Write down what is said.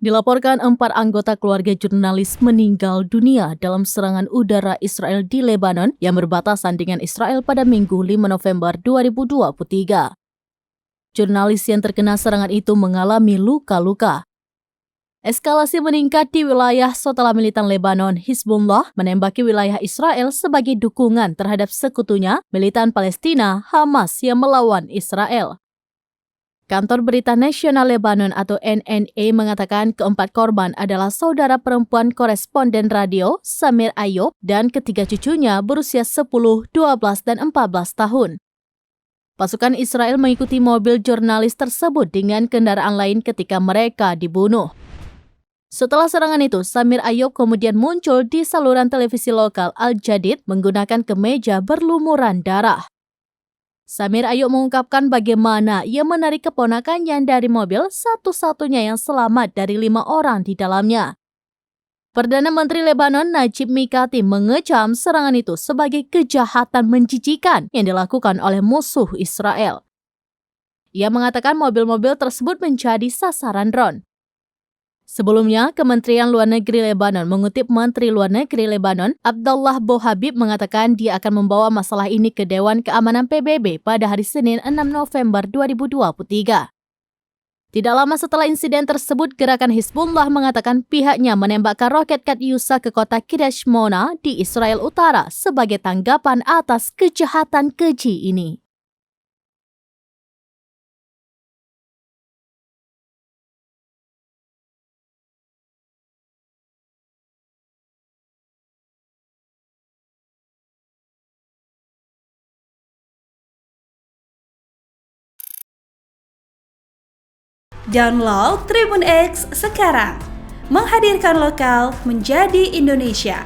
Dilaporkan 4 anggota keluarga jurnalis meninggal dunia dalam serangan udara Israel di Lebanon yang berbatasan dengan Israel pada Minggu 5 November 2023. Jurnalis yang terkena serangan itu mengalami luka-luka. Eskalasi meningkat di wilayah setelah militan Lebanon Hizbullah menembaki wilayah Israel sebagai dukungan terhadap sekutunya, militan Palestina Hamas yang melawan Israel. Kantor Berita Nasional Lebanon atau NNA mengatakan keempat korban adalah saudara perempuan koresponden radio Samir Ayoub dan ketiga cucunya berusia 10, 12, dan 14 tahun. Pasukan Israel mengikuti mobil jurnalis tersebut dengan kendaraan lain ketika mereka dibunuh. Setelah serangan itu, Samir Ayoub kemudian muncul di saluran televisi lokal Al-Jadid menggunakan kemeja berlumuran darah. Samir Ayoub mengungkapkan bagaimana ia menarik keponakannya dari mobil, satu-satunya yang selamat dari 5 orang di dalamnya. Perdana Menteri Lebanon Najib Mikati mengecam serangan itu sebagai kejahatan menjijikan yang dilakukan oleh musuh Israel. Ia mengatakan mobil-mobil tersebut menjadi sasaran drone. Sebelumnya, Kementerian Luar Negeri Lebanon mengutip Menteri Luar Negeri Lebanon, Abdullah Bohabib mengatakan dia akan membawa masalah ini ke Dewan Keamanan PBB pada hari Senin 6 November 2023. Tidak lama setelah insiden tersebut, gerakan Hizbullah mengatakan pihaknya menembakkan roket Katyusha ke kota Kiryat Shmona di Israel Utara sebagai tanggapan atas kejahatan keji ini. Download Tribun X sekarang, menghadirkan lokal menjadi Indonesia.